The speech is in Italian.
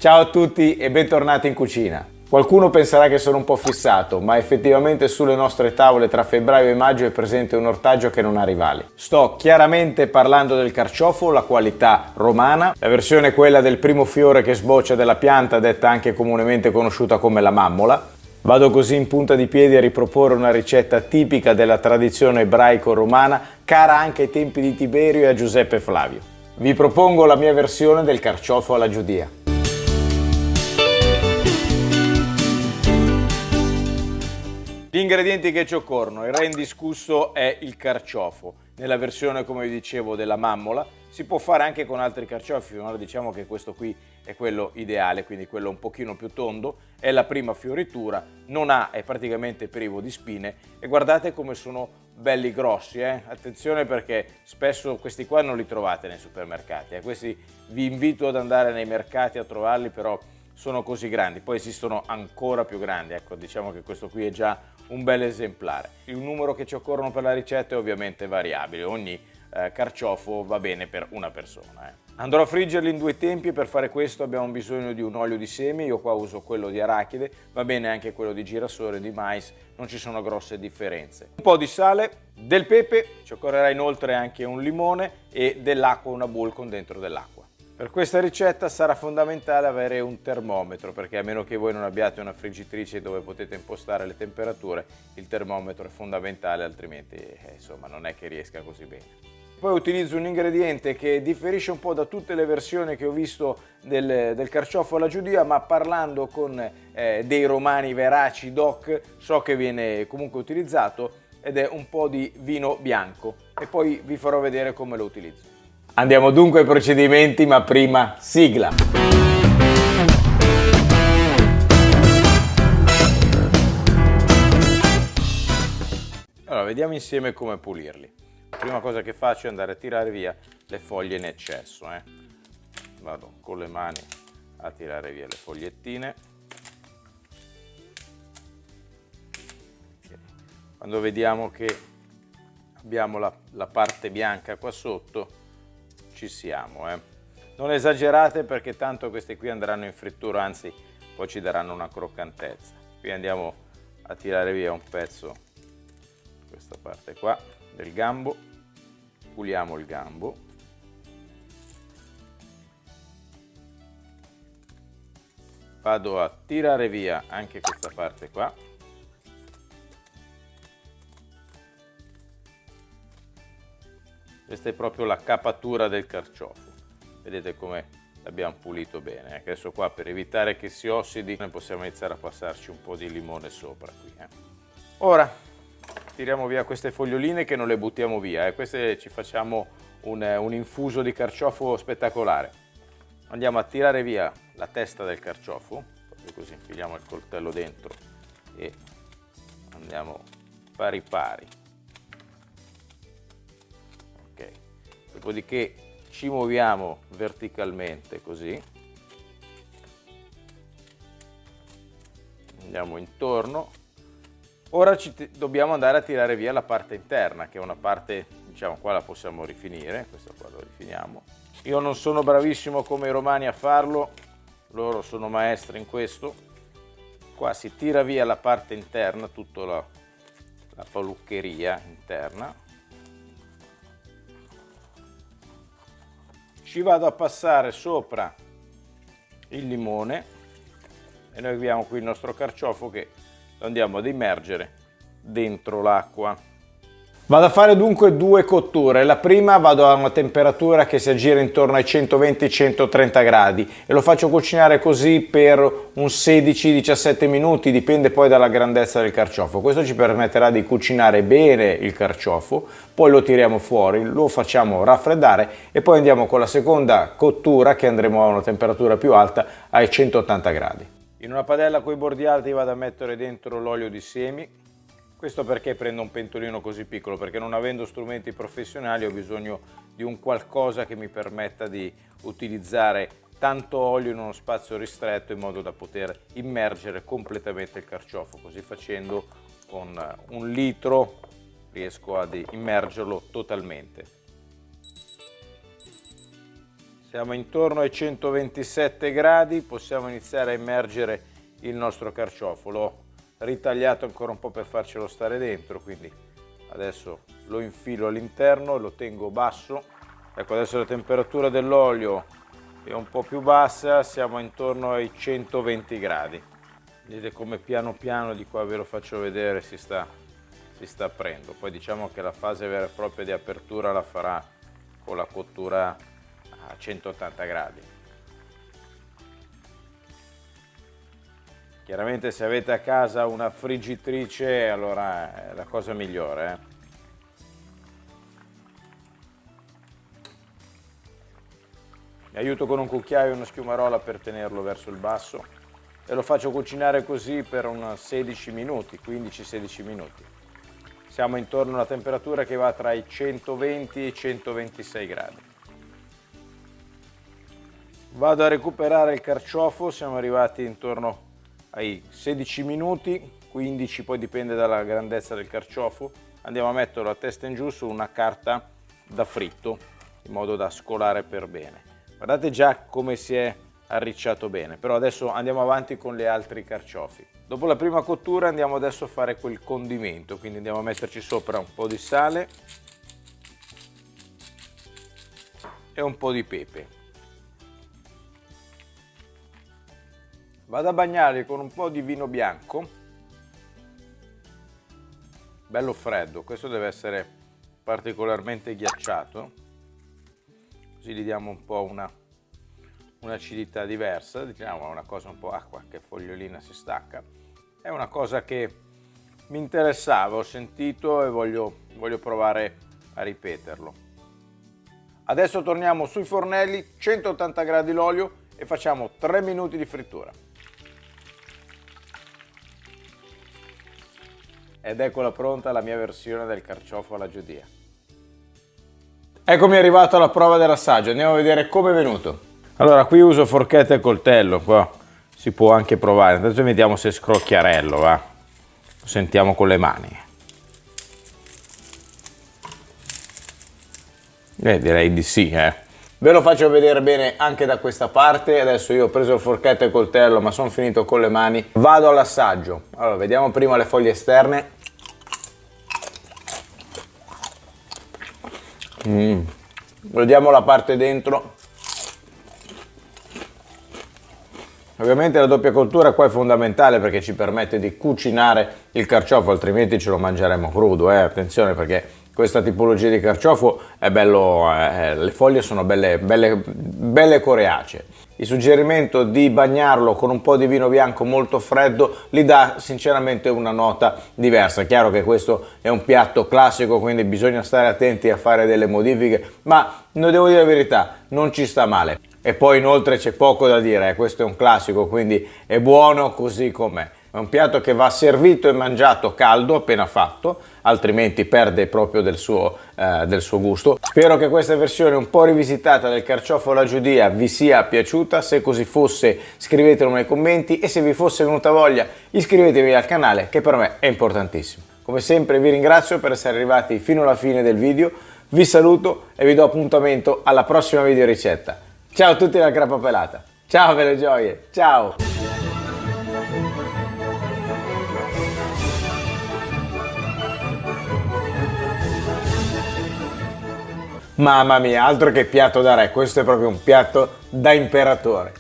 Ciao a tutti e bentornati in cucina. Qualcuno penserà che sono un po' fissato, ma effettivamente sulle nostre tavole tra febbraio e maggio è presente un ortaggio che non ha rivali. Sto chiaramente parlando del carciofo, la qualità romana, la versione quella del primo fiore che sboccia dalla pianta, detta anche comunemente conosciuta come la mammola. Vado così in punta di piedi a riproporre una ricetta tipica della tradizione ebraico-romana, cara anche ai tempi di Tiberio e a Giuseppe Flavio. Vi propongo la mia versione del carciofo alla giudia. Gli ingredienti che ci occorrono, il re indiscusso è il carciofo, nella versione come vi dicevo della mammola, si può fare anche con altri carciofi, ma diciamo che questo qui è quello ideale, quindi quello un pochino più tondo, è la prima fioritura, è praticamente privo di spine e guardate come sono belli grossi, attenzione perché spesso questi qua non li trovate nei supermercati, questi vi invito ad andare nei mercati a trovarli, però sono così grandi, poi esistono ancora più grandi, ecco, diciamo che questo qui è già un bel esemplare. Il numero che ci occorrono per la ricetta è ovviamente variabile, ogni carciofo va bene per una persona. Andrò a friggerli in due tempi e per fare questo abbiamo bisogno di un olio di semi, io qua uso quello di arachide, va bene anche quello di girasole, di mais, non ci sono grosse differenze. Un po' di sale, del pepe, ci occorrerà inoltre anche un limone e dell'acqua, una bowl con dentro dell'acqua. Per questa ricetta sarà fondamentale avere un termometro perché a meno che voi non abbiate una friggitrice dove potete impostare le temperature, il termometro è fondamentale, altrimenti insomma non è che riesca così bene. Poi utilizzo un ingrediente che differisce un po' da tutte le versioni che ho visto del carciofo alla giudia, ma parlando con dei romani veraci doc so che viene comunque utilizzato ed è un po' di vino bianco e poi vi farò vedere come lo utilizzo. Andiamo dunque ai procedimenti, ma prima sigla! Allora, vediamo insieme come pulirli. La prima cosa che faccio è andare a tirare via le foglie in eccesso. Vado con le mani a tirare via le fogliettine. Quando vediamo che abbiamo la parte bianca qua sotto, ci siamo. Non esagerate perché tanto questi qui andranno in frittura, anzi poi ci daranno una croccantezza. Qui andiamo a tirare via un pezzo, questa parte qua del gambo, puliamo il gambo, vado a tirare via anche questa parte qua, questa è proprio la capatura del carciofo, vedete come l'abbiamo pulito bene. Adesso qua per evitare che si ossidi possiamo iniziare a passarci un po' di limone sopra qui. Ora tiriamo via queste foglioline che non le buttiamo via, queste ci facciamo un infuso di carciofo spettacolare. Andiamo a tirare via la testa del carciofo, proprio così infiliamo il coltello dentro e andiamo pari pari. Ok, dopodiché ci muoviamo verticalmente così, andiamo intorno. Ora dobbiamo andare a tirare via la parte interna, che è una parte, diciamo, qua la possiamo rifinire, questo qua lo rifiniamo. Io non sono bravissimo come i romani a farlo, loro sono maestri in questo. Qua si tira via la parte interna, tutta la paluccheria interna. Ci vado a passare sopra il limone e noi abbiamo qui il nostro carciofo che lo andiamo ad immergere dentro l'acqua. Vado a fare dunque due cotture. La prima vado a una temperatura che si aggira intorno ai 120-130 gradi e lo faccio cucinare così per un 16-17 minuti, dipende poi dalla grandezza del carciofo. Questo ci permetterà di cucinare bene il carciofo, poi lo tiriamo fuori, lo facciamo raffreddare e poi andiamo con la seconda cottura che andremo a una temperatura più alta ai 180 gradi. In una padella con i bordi alti vado a mettere dentro l'olio di semi. Questo perché prendo un pentolino così piccolo? Perché non avendo strumenti professionali ho bisogno di un qualcosa che mi permetta di utilizzare tanto olio in uno spazio ristretto in modo da poter immergere completamente il carciofo. Così facendo con un litro riesco ad immergerlo totalmente. Siamo intorno ai 127 gradi, possiamo iniziare a immergere il nostro carciofo. L'ho ritagliato ancora un po' per farcelo stare dentro, quindi adesso lo infilo all'interno e lo tengo basso. Ecco, adesso la temperatura dell'olio è un po' più bassa, siamo intorno ai 120 gradi. Vedete come piano piano, di qua ve lo faccio vedere, si sta aprendo. Poi diciamo che la fase vera e propria di apertura la farà con la cottura a 180 gradi. Chiaramente se avete a casa una friggitrice, allora è la cosa migliore. Mi aiuto con un cucchiaio e una schiumarola per tenerlo verso il basso e lo faccio cucinare così per 16 minuti, 15-16 minuti. Siamo intorno a una temperatura che va tra i 120 e i 126 gradi. Vado a recuperare il carciofo, siamo arrivati intorno ai 16 minuti, 15 poi dipende dalla grandezza del carciofo. Andiamo a metterlo a testa in giù su una carta da fritto, in modo da scolare per bene. Guardate già come si è arricciato bene, però adesso andiamo avanti con gli altri carciofi. Dopo la prima cottura andiamo adesso a fare quel condimento, quindi andiamo a metterci sopra un po' di sale e un po' di pepe. Vado a bagnarli con un po' di vino bianco, bello freddo, questo deve essere particolarmente ghiacciato, così gli diamo un po' un'acidità diversa, diciamo una cosa un po' qualche fogliolina si stacca. È una cosa che mi interessava, ho sentito e voglio provare a ripeterlo. Adesso torniamo sui fornelli, 180 gradi l'olio e facciamo 3 minuti di frittura. Ed eccola pronta la mia versione del carciofo alla giudia. Eccomi arrivato alla prova dell'assaggio, andiamo a vedere come è venuto. Allora, qui uso forchetta e coltello, qua si può anche provare. Adesso vediamo se è scrocchiarello, va. Lo sentiamo con le mani. Direi di sì, Ve lo faccio vedere bene anche da questa parte. Adesso io ho preso il forchetta e coltello, ma sono finito con le mani. Vado all'assaggio. Allora, vediamo prima le foglie esterne. Vediamo la parte dentro. Ovviamente la doppia cottura qua è fondamentale perché ci permette di cucinare il carciofo, altrimenti ce lo mangeremo crudo, attenzione, perché questa tipologia di carciofo è bello, le foglie sono belle coriacee. Il suggerimento di bagnarlo con un po' di vino bianco molto freddo gli dà sinceramente una nota diversa. Chiaro che questo è un piatto classico, quindi bisogna stare attenti a fare delle modifiche, ma non devo dire la verità, non ci sta male. E poi inoltre c'è poco da dire, questo è un classico, quindi è buono così com'è. È un piatto che va servito e mangiato caldo, appena fatto, altrimenti perde proprio del suo gusto. Spero che questa versione un po' rivisitata del carciofo alla giudia vi sia piaciuta. Se così fosse, scrivetelo nei commenti e se vi fosse venuta voglia iscrivetevi al canale, che per me è importantissimo. Come sempre vi ringrazio per essere arrivati fino alla fine del video, vi saluto e vi do appuntamento alla prossima video ricetta. Ciao a tutti dalla Grappa Pelata, ciao belle gioie, ciao! Mamma mia, altro che piatto da re, questo è proprio un piatto da imperatore.